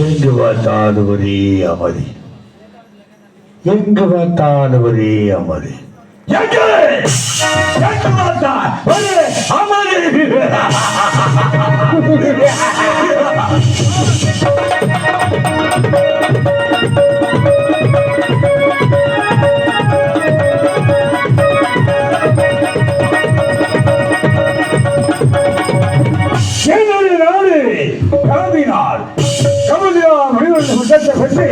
எங்கு பார்த்தாலும் ஒரே அமைதி, எங்கு பார்த்தாலும் ஒரே அமைதி, எங்கு பார்த்தால் ஒரே அமைதி. என்னுடைய நாடு காந்தினால் பற்றி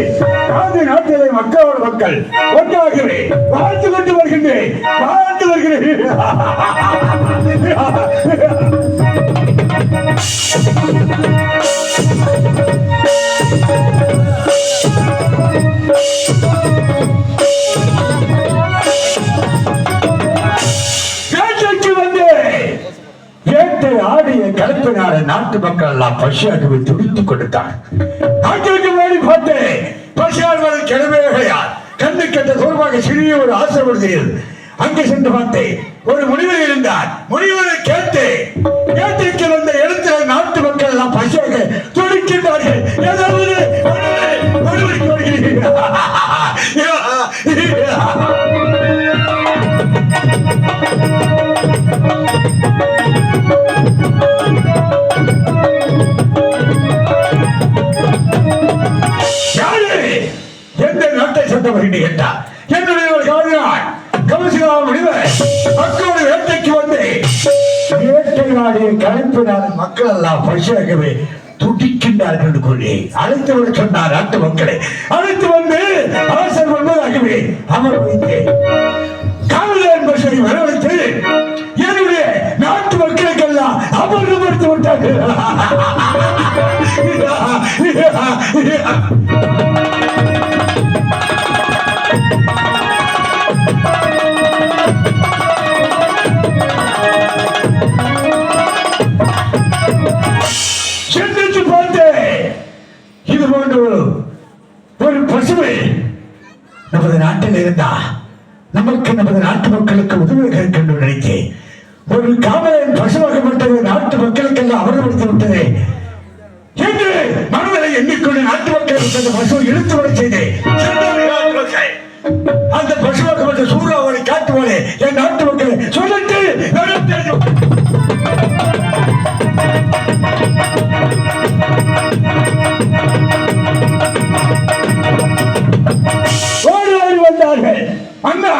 காந்தி நாட்டிலே மக்களோட மக்கள் ஒன்றாகவே வாழ்த்து கொண்டு வருகின்றேன், வாழ்த்து வருகிறேன். வேட்டை ஆடிய கலப்பினால நாட்டு மக்கள் எல்லாம் பசியாகவே துடித்துக் கொடுத்தார். நாட்டிற்கு மேலே பார்த்து பசியாடுவது கிளம்பவே கிடையாது. கண்ணு கட்ட தூரமாக சிறிய ஒரு ஆசிரமத்தில் அங்கே சென்று பார்த்தேன். ஒரு முனிவர் இருந்தார். முனிவரை கேட்டிருக்க வந்த இடத்துல நாட்டு மக்கள் எல்லாம் பசியாக துடிக்கின்றார்கள். ஏதாவது எந்த நாட்டை சேர்ந்தவர்கள் என்றார். என்னுடைய ஒரு காவியான் கமசிராம முனிவர் மக்களோட வேட்டைக்கு வந்து வேட்டை நாடிய கலைப்பினால் மக்கள் எல்லாம் பசியாகவே துடிக்கின்றார்கள் என்று கூறி அழைத்து வர சொன்னார். நாட்டு மக்களை அழைத்து வந்து ஆசர் வந்ததாகவே அமர் வைத்தேன். காவலன் பசை வரவழைத்து என்னுடைய நாட்டு மக்களுக்கெல்லாம் அமர்வுபடுத்தி விட்டார்கள். சிந்திச்சு பார்த்து இது போன்ற ஒரு பசுமை நமது நாட்டில் இருந்தா நமக்கு நமது நாட்டு மக்களுக்கு உதவி என்று நினைத்தேன். ஒரு காவலன் பசுவாக்கப்பட்டது நாட்டு மக்களுக்கெல்லாம் அமர்வுபடுத்தி விட்டது என்று மனதில் எண்ணிக்கொண்டு நாட்டு மக்களுக்கு பசுவை இழுத்து வர செய்தேன். அந்த பசுவாக்கப்பட்ட சூறாவளி காட்டுவானே என் நாட்டு மக்களை சொல்லிட்டு வந்தார்கள். அண்ணா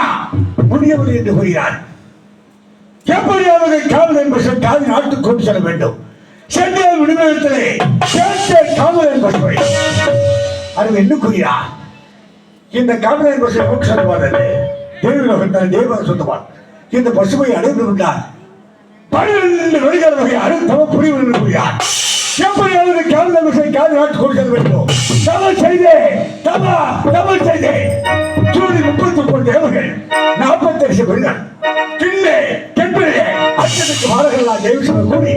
முடியவில்லை என்று கூறினார். எப்படியாவது காவலன் பசு காதி நாட்டுக்கு கொண்டு செல்ல வேண்டும். சென்ற விடுதலை காவலன் பசுவை அது என்ன கூறினார். இந்த காவலன் பசுவை சொல்லுவார் தேவன் சொல்லுவார். இந்த பசுவை அடைந்து விட்டார். 12 நொடிகள் வகை அழுத்தம புரிவு என்று கூறினார். எப்படியாவது காவலன் பசுவை காதி நாட்டுக்கு கொண்டு செல்ல வேண்டும். தவறு செய்தே ஜூலை 31 தேவர்கள் 48 பெண்கள் கிண்ணே கெம்பிலே அச்சத்துக்கு மாறர்களால் தேவசபை கூடி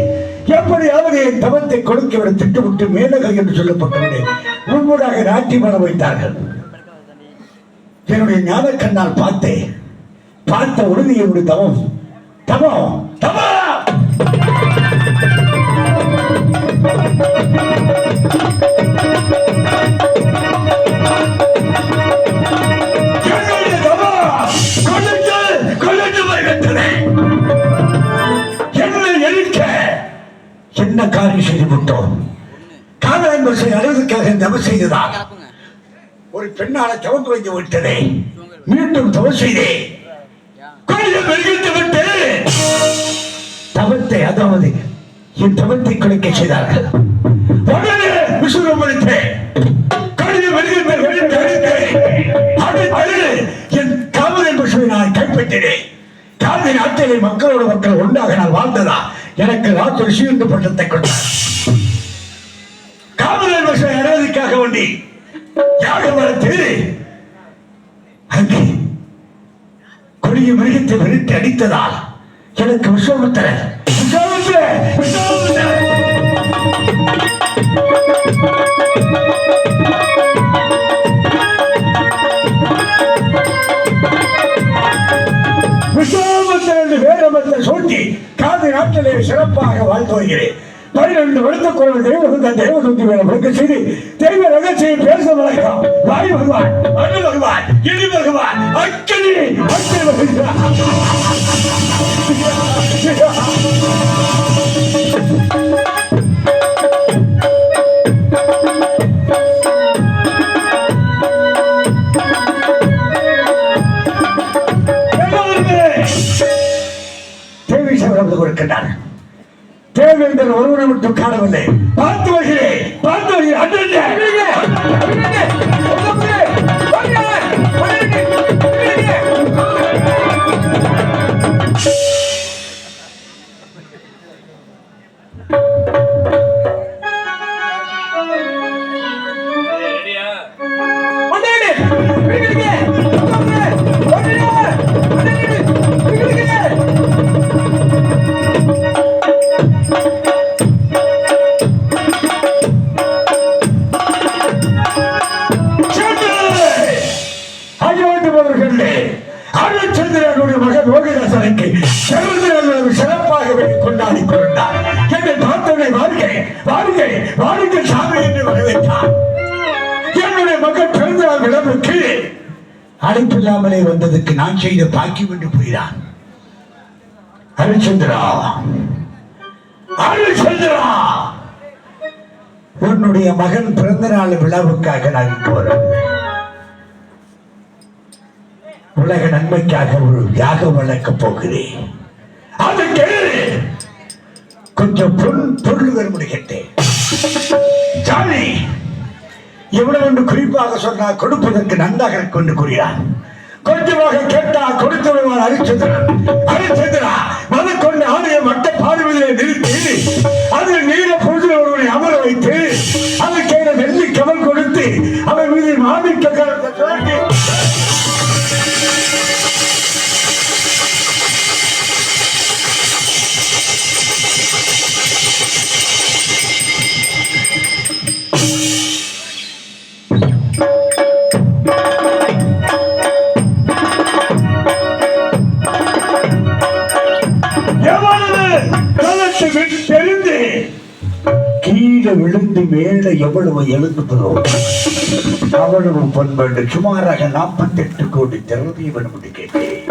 எப்படியாவது என் தவத்தை கொடுக்க விட திட்டமிட்டு மேலகை என்று சொல்லப்பட்டவர்களே முன்பதாக நாட்டி மன வைத்தார்கள். என்னுடைய ஞான கண்ணால் பார்த்த உறுதி என்னுடைய தவம் தவம் தவம் என்ன காரியம் செய்து விட்டோம். காவலன் பசை அடைவதற்காக தவம் செய்ததால் ஒரு பெண்ணால தவம் குறைந்து விட்டதே. மீண்டும் தவம் செய்தேன். விட்டு தவத்தை அதாவது என் தவத்தை குறைக்க செய்தார்கள். என் காவலன் பசுவை நான் கைப்பற்றினேன். காந்தி நாட்டிலே மக்களோட மக்கள் ஒன்றாக நான் வாழ்ந்ததா எனக்கு ராத்திரி சீர்ந்து பட்டத்தை கொண்டார். காவலன் பசுவை அடைவதற்காக வேண்டி யாக மரத்து அங்கே கொடிய மிருகத்தை வெறுத்து அடித்ததால் எனக்கு விஸ்வாமித்திரர் வேறமத்தை சோட்டி நாட்டிலே சிறப்பாக வாழ்ந்து வருகிறேன். 12 வருடக்குறவு தேவதூதி வேலை விளக்க செய்து தெய்வ ரகசியம் பேச வழக்கம். வாய் வருவான், மண்ணு வருவான், இடி வருவான், அக்கடி அக்கடி வருகிறான். தேவி சபரம் கொடுக்கின்றார். தேவேந்தர் ஒருவரை விட்டு காணவில்லை. பார்த்து வருகிறேன், பார்த்து வருகிறேன். அருட்சந்திரனுடைய மகன் யோகிதாசனுக்கு சிறப்பாகவே கொண்டாடி கொண்டார். என்னை பார்த்தவனை வாழ்க்கை வாழ்க்கை வாழ்க்கை சாமி என்று வரவேற்றார். என்னுடைய மகன் பிறந்தநாள் விழாவுக்கு அழைப்பில்லாமலே வந்ததுக்கு நான் செய்த பாக்கியம் என்று போகிறான். அருட்சந்திரா, அருட்சந்திரா, உன்னுடைய மகன் பிறந்த நாள் விழாவுக்காக நான் போறேன். உலக நன்மைக்காக ஒரு யாகம் வளர்க்கப் போகிறேன். அதுக்கு கொஞ்சம் பொருள் முடிக்கிட்டேன். ஜானி எவ்வளவு ஒன்று குறிப்பாக சொன்னால் கொடுப்பதற்கு நன்றாக கொண்டு கூறினான். கொஞ்சமாக கேட்டா கொடுத்து விடுவார் அரிச்சந்திரன். அரிச்சந்திரா மத கொண்டு ஆணைய மட்ட பார்வையை நிறுத்தி அதில் நீல பொழுது ஒருவரை அமர வைத்து அதற்கு வெள்ளி கவல் கொடுத்து அவர் மீது மாமிக்க கலந்து தெரிந்து கீழே விழுந்து மேல எவ்வளவு எழுந்துகிறோம் அவ்வளவு பண்பு சுமாராக 48 கோடி திரவியம் என்று கேட்டேன்.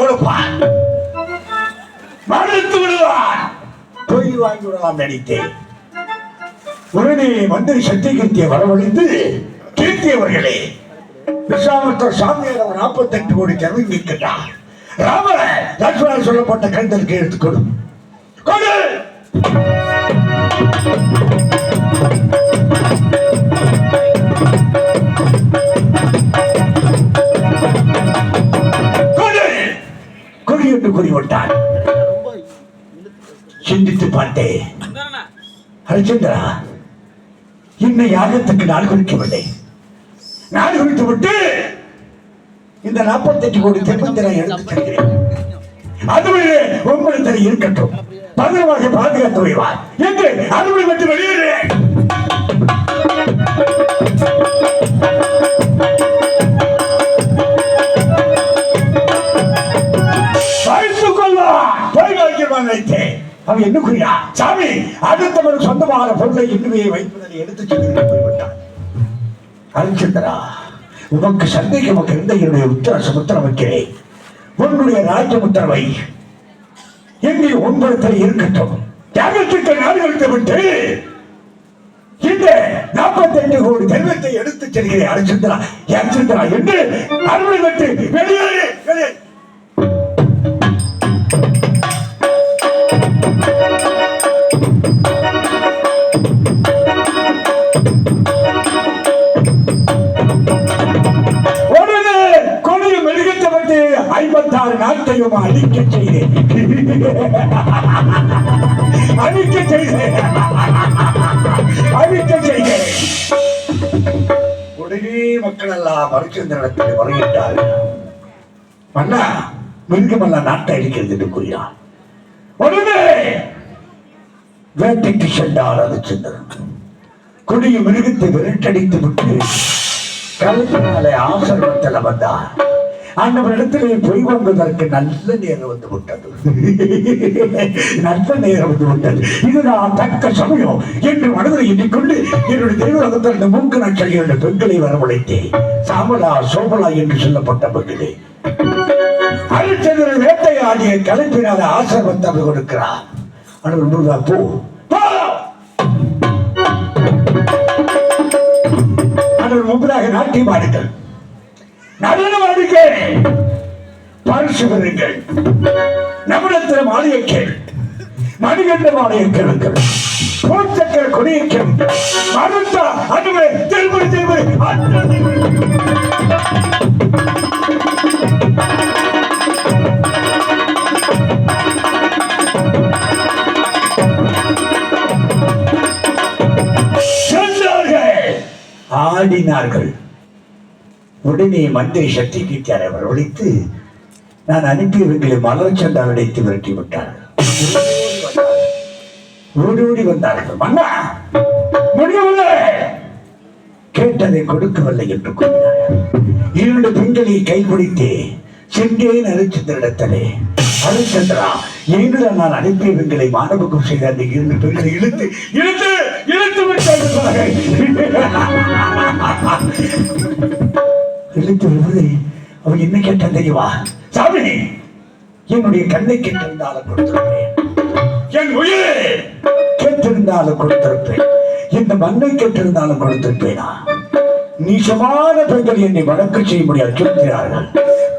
கொடுப்பான், மறுத்து விடுவான், பொய் வாங்கி விடலாம் நினைத்தேன். உடனே மந்திரி சக்தி கீர்த்தியை வரவழைத்து, கீர்த்தியவர்களே விஸ்வாமித்திர சாமியார் 48 கோடி திறமை நிற்கின்றார். ராமர லட்சுமணன் சொல்லப்பட்ட கண்டலுக்கு எடுத்துக்கொடும். கொடி என்று கூறிவிட்டார். சிந்தித்து பார்த்தேன். ஹரிச்சந்திரா, இன்னை யாகத்துக்கு நாள் குறிக்கவில்லை. நாடு குறித்து விட்டு இந்த 48 கோடி தெப்பத்தினை எடுத்து செல்கிறேன். அதுவே உங்களிடத்தில் இருக்கட்டும், பத்திரமாக பாதுகாத்து வைவார் என்று அதுவே மட்டும் வெளியேறேன். வைத்துக் கொள்வார், போய் வைக்கிறான் வைத்தேன். அவன் என்ன கூறியா? சாமி, அடுத்தவன் சொந்தமான பொருளை இன்னுமே வைப்பதை எடுத்துச் செல்கிறேன் போய்விட்டான். அரிச்சந்திரா, உனக்கு சந்தேகம் இருந்த என்னுடைய உத்தர சமுத்திரம் வைக்கிறேன். உன்னுடைய ராஜ்ய உத்தரவை எங்கே உன்படத்தில் இருக்கட்டும். தியாகத்திற்கு நாடு எடுத்து விட்டு இந்த 48 கோடி தெய்வத்தை எடுத்துச் செல்கிறேன். அரிச்சந்திரா, அரிச்சந்திரா என்று அருளை விட்டு வெளியேறு, வெளியே. நாட்டையும் அழிக்க செய்தேன், அழிக்க செய்தேன், அழிக்க செய்தேன். உடனே மக்கள் எல்லாம் அரிச்சந்திரத்தில் வருகின்றார்கள். மன்னா, மிருகமெல்லாம் நாட்டை அழிக்கிறது என்று கூறினார். உடனே வேட்டைக்கு சென்றார் அரிச்சந்திரன். கொடிய மிருகத்தை விரட்டடித்து விட்டு கலைஞனாலே ஆசிரமத்தில் வந்தார். அந்தவரிடத்திலே பொய் வாங்குவதற்கு நல்ல நேரம் வந்து விட்டது. நல்ல நேரம் வந்து விட்டது. இதுதான் தக்க சமயம் என்று மனதில் எண்ணிக்கொண்டு என்னுடைய தெய்வத்தில் இந்த மூக்கு நாட்கள் 2 பெண்களை வரவழைத்தேன். சாமலா சோமலா என்று சொல்லப்பட்ட பெண்களே ஹரிச்சந்திரன் வேட்டையாடிய கலைப்பினால ஆசிரமத்தை கொடுக்கிறார். அனுபவம் முருகா போ. அனுபவம் முன்பதாக நாட்டியம் ஆடுங்கள், நடனம் ஆடுங்கள், பரிசு பெறுங்கள். நம்மிடத்தில் மாலையை கேள், மணிகண்ட மாலையை கேளுங்கள், போச்சக்கர கொடியை கேளுங்கள். மறுத்தா அதுவே திருமணி திருமணி ஆடினார்கள். உடனே மந்திரி சக்தி கீர்த்தியாரை வரவழைத்து நான் அனுப்பியவர்களை மலர் சண்டால் அடைத்து விரட்டி விட்டார்கள். ஓடோடி வந்தார்கள். மன்னா முடியவில்லை, கேட்டதை கொடுக்கவில்லை என்று கூறினார்கள். 2 பெண்களை கைப்பிடித்தே சென்றேன் ஹரிச்சந்திரனிடத்திலே. ஹரிச்சந்திரா, எங்களை நான் அனுப்பிய பெண்களை மாணவகம் செய்த அந்த 2 பெண்களை இழுத்து இழுத்து இழுத்து விட்டார்கள். இழுத்து விடுவது அவன் என்ன கேட்டான் தெரியுமா? சாமி, என்னுடைய கண்ணை கேட்டிருந்தாலும் கொடுத்திருப்பேன், என் உயிரை கேட்டிருந்தாலும் கொடுத்திருப்பேன், இந்த மண்ணை கேட்டிருந்தாலும் கொடுத்திருப்பேனா? நீசமான பெண்கள் என்னை வழக்கு செய்ய முடியாது சொல்கிறார்கள்.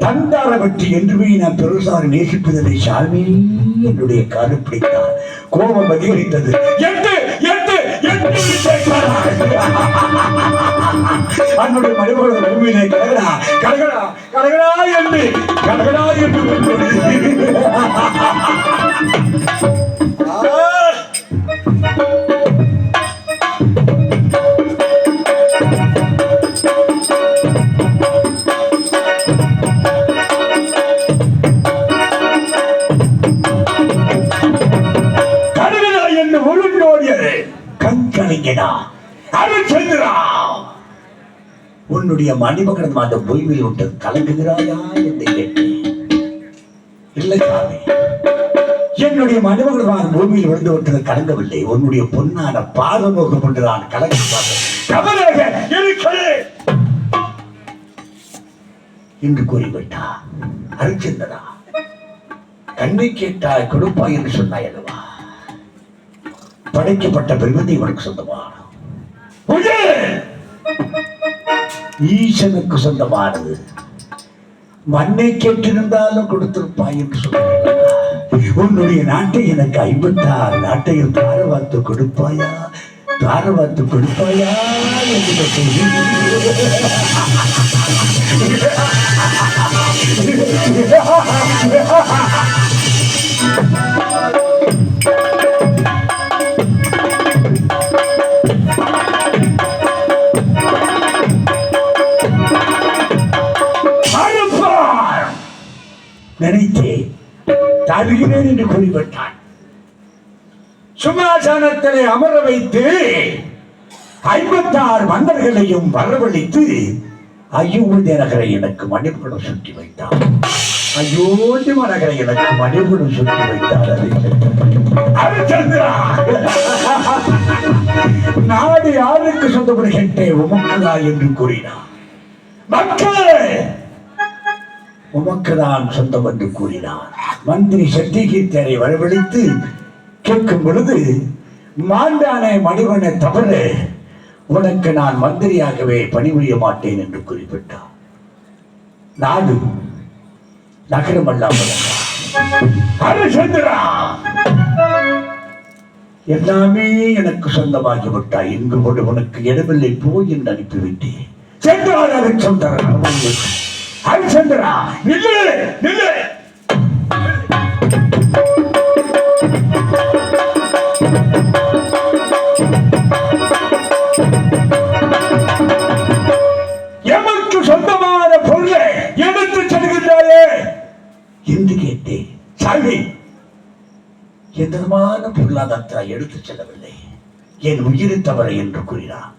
தந்தார வெற்றி என்றுமே நான் பெருசாக நேசிப்பதில்லை சாமி. என்னுடைய காது பிடித்தார். கோபம் அதிகரித்தது. அன்னுடைய மனிதர்கள் பூமியிலே கலகடா கலகடா கலகடா என்று கலகடா என்று உன்னுடைய மணிமகன் அந்த பொய்மையில் விட்டு கலங்குகிறாயா என்று கேட்டேன். இல்லை சாமி, என்னுடைய மணிமகன் பூமியில் விழுந்து விட்டது கலங்கவில்லை, உன்னுடைய பொன்னான பாதமுகம் கொண்டுதான் கலங்குகிறார் என்று கூறிவிட்டார். ஹரிச்சந்திரா, கண்ணை கேட்டாய் கொடுப்பாய் என்று சொன்னாய் அல்லவா? படைக்கப்பட்ட பெருமதி உனக்கு சொந்தமான ஈசனுக்கு சொந்தமானது. மண்ணை கேட்டிருந்தாலும் கொடுத்திருப்பாய் என்று சொன்னாய். உன்னுடைய நாட்டை எனக்கு 56 நாட்டையும் தாரவாத்து கொடுப்பாயா, தாரவாத்து கொடுப்பாயா என்று நினைத்தேன். தருகிறேன் என்று கூறிவிட்டான். சிம்மாசனத்திலே அமர வைத்து 56 மன்னர்களையும் வரவழைத்து அயோத்தி நகரை எனக்கு மணிபுரம் சுற்றி வைத்தார். அயோத்தி நகரை எனக்கு மணிபுரம் சுற்றி வைத்தார். நாடு யாருக்கு சொந்தப்படுகின்றேன் உமக்குதா என்று கூறினார். மக்கள் உமக்குதான் சொந்தம் என்று கூறினார். மந்திரி சத்தியகீர்த்தியரை வரவழைத்து கேட்கும் பொழுது, மாண்டானே மணிவனை தவிர உனக்கு நான் மந்திரியாகவே பணிபுரிய மாட்டேன் என்று குறிப்பிட்டார். நாடு நகரமல்லாமல் எல்லாமே எனக்கு சொந்தமாகிவிட்டாய், இங்கு கொண்டு உனக்கு இடமில்லை போய் என்று அனுப்பிவிட்டேன். சென்றார் ஹரிச்சந்திரன். ஹரிச்சந்திரா, நில்லு நில்லு. எமக்கு சொந்தமான பொருளை எடுத்து செல்கின்றாயே என்று கேட்டேன். சாமி, எந்த விதமான பொருளாதாரத்தை எடுத்து செல்லவில்லை, என் உயிரை தவற என்று கூறினார்.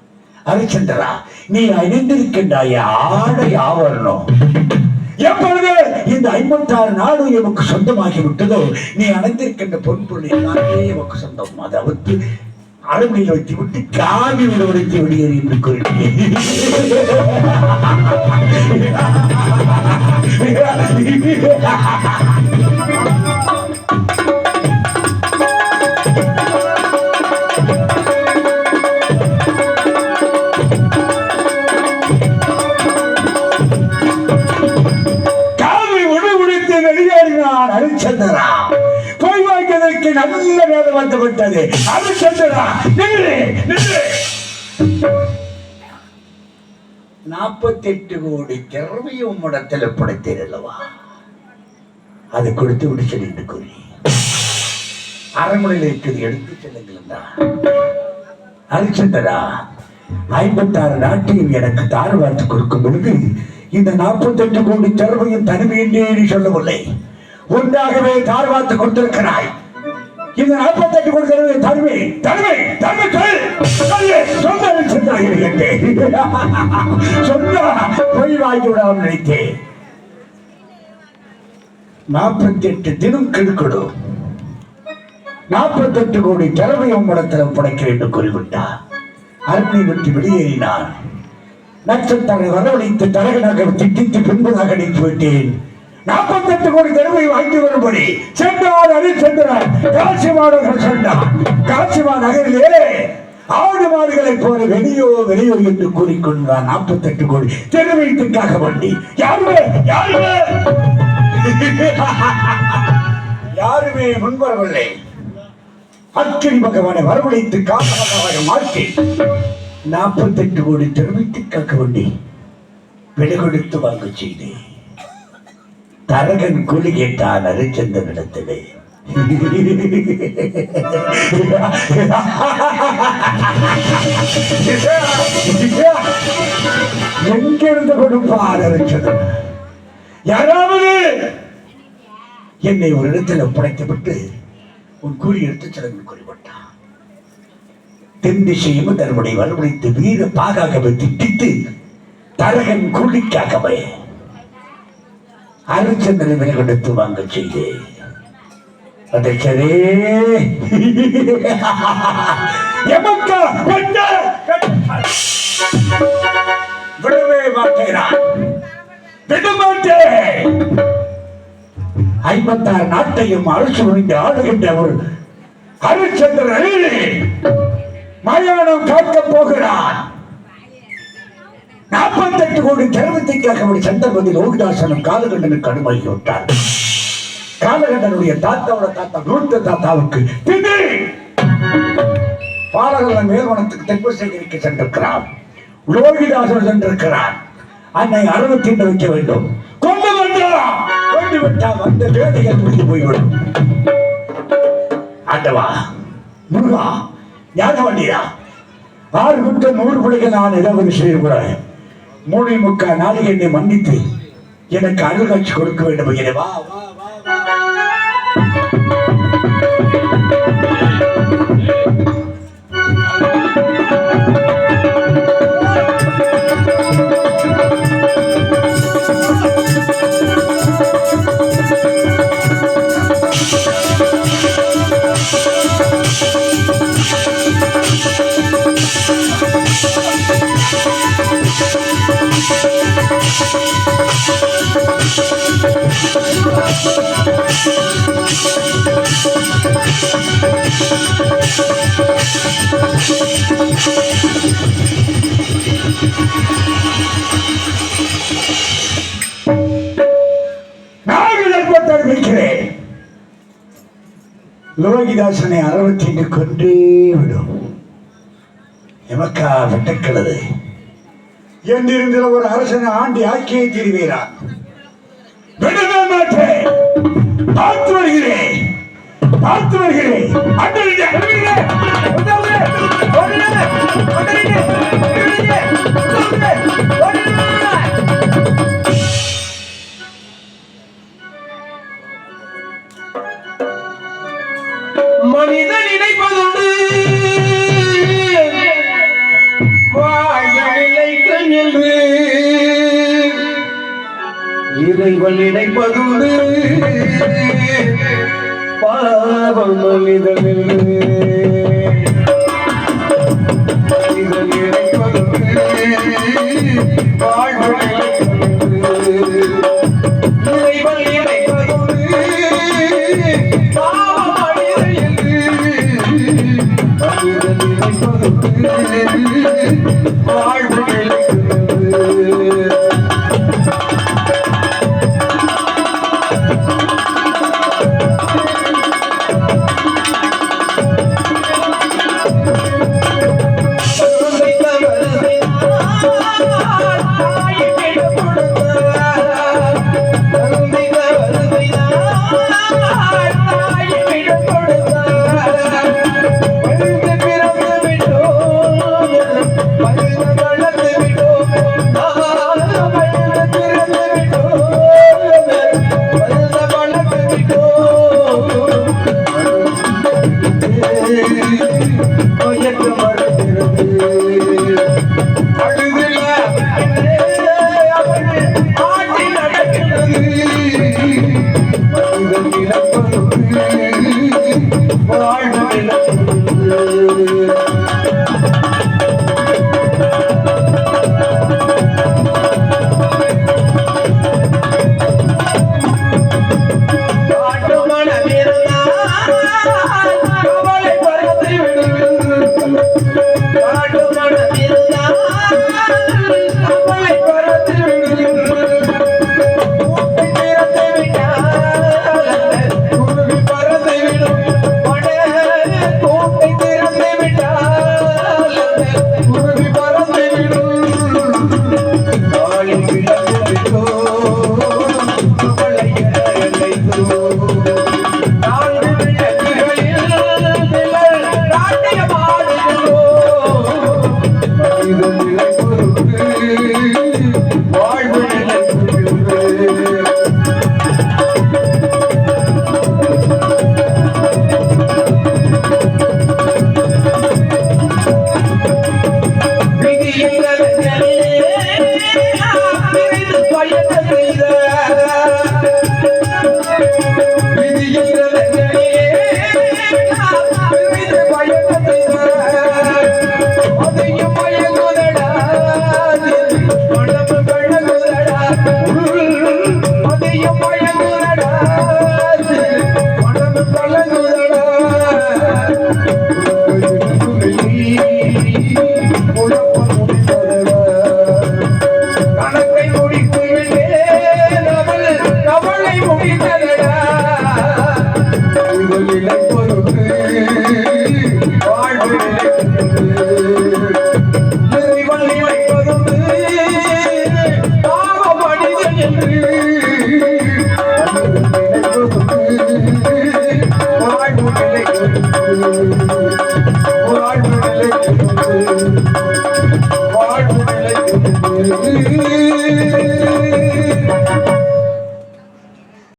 ஹரிச்சந்திரா, நீ அணிந்திருக்கின்றாய் ஆடை ஆவரணம் எப்பொழுது இந்த 56 நாடு எமக்கு சொந்தமாகி விட்டதோ, நீ அணிந்திருக்கின்ற பொன்பொருள் எல்லாமே எமக்கு சொந்தம். அதாவது அரண்மனையில் வைத்து விட்டு காவி உடவடைத்து வெளியேறி என்று கூறினேன். ஹரிச்சந்திரா, போய் வாய்ப்பதற்கு நல்ல நேரம் வந்து விட்டது. ஹரிச்சந்திரா, 48 கோடி திறமையை உம்மிடத்தில் படைத்தேன் அல்லவா, அதை கொடுத்து விட்டு சென்று கூறி அரண்மனையில் இருக்கிறது எடுத்து செல்லுங்கள். ஹரிச்சந்திரா, 56 நாட்டையும் எனக்கு தார் வார்த்து கொடுக்கும் பொழுது இந்த 48 கோடி திறமையும் தனிமை என்றே சொல்லவில்லை, ஒன்றாகவே தார் வார்த்து கொடுத்திருக்கிறாய். இந்த 48 கோடி திறமை தனிமை தனிமை தனிமை சொன்னா பொய் வாங்கி விடாமல் நினைத்தேன். 48 தினம் கெடுக்கணும், 48 கோடி திறமை உம்மிடத்தில் படைக்கிறேன் என்று கூறிவிட்டார். அரண்மனை விட்டு வெளியேறினார். நட்சத்திர வரவழைத்து தரகனாக திட்டித்து பின்பதாக அடித்து விட்டேன். 48 கோடி திறமை வாங்கி வரும்படி சென்றார் ஹரிச்சந்திரன். காசிமாநகர் சென்றார். காசிமா நகரிலே ஆடு மாடுகளை போல வெளியோ வெளியோ என்று கூறிக்கொண்டார். 48 கோடி திறமைக்காக வண்டி யாருமே யாருமே யாருமே முன்வரவில்லை. அக்கினி பகவானை வரவழைத்து காரணமாக மாற்றி 48 கோடி திறமைக்காக வண்டி விலை கொடுத்து வாங்க செய்தேன். தரகன் கூலி கேட்டான் ஹரிச்சந்திரனிடத்திலே. எங்கிருந்து கொடுப்பார் ஹரிச்சந்திரன்? யாராவது என்னை ஒரு இடத்தில் ஒப்படைத்துவிட்டு உன் கூலி எடுத்து செலவு கூறிவிட்டான். தென் திசையும் தன்னுடைய வரவழைத்து வீர பாகாகவே திட்டித்து தரகன் கூலிக்காகவே ஹரிச்சந்திரனை விலை கொடுத்து வாங்க செய்தேன். அதே விடவே மாட்டேன், விடமாட்டேன். 56 நாட்டையும் அரசு முடிந்து ஆளுகின்ற ஒரு ஹரிச்சந்திரன் மயானம் காக்கப் போகிறான். 48 கோடி திறமத்திற்காக சந்திரபதி லோகிதாசனும் காலகண்டனுக்கு அனுமதி விட்டார். காலகண்டனுடைய தாத்தாவோட தாத்தா நூற்று தாத்தாவுக்கு பாலகன் மேல்வனத்துக்கு தென்பசேகரிக்கு சென்றிருக்கிறார். லோகிதாசன் சென்றிருக்கிறார். அன்னை 60 வைக்க வேண்டும். கொண்டு வந்தான், கொண்டு விட்டால் அந்த வேலைகள் முடிந்து போய்விடும். ஆண்டவா முருகா, ஞான வண்டியா 6 குற்ற 100 பிள்ளைகள் நான் இடஒதுக்கீடு செய்கிறேன். 3.25 நாளைக்கு என்னை மன்னித்து எனக்கு அருள்காட்சி கொடுக்க வேண்டும். வா வா லோகிதாசனை 65 கொண்டே விடும். எமக்கா வெட்டக்கிறது என்றிருந்த ஒரு அரசனை ஆண்டி ஆக்கியை தெரிவீரான். விடவே மாட்டேன். பார்த்து வருகிறேன், பார்த்து வருகிறேன். மனிதன் நினைப்பதுண்டு இறைவன் நினைப்பதுண்டு பாவம் மனிதனில் மனிதன் நினைப்பதுண்டு வாழ்வு இறைவன் நினைப்பதுண்டு பாவம் மனிதனில் மனிதன் நினைப்பதுண்டு வாழ்வு வாழ்வு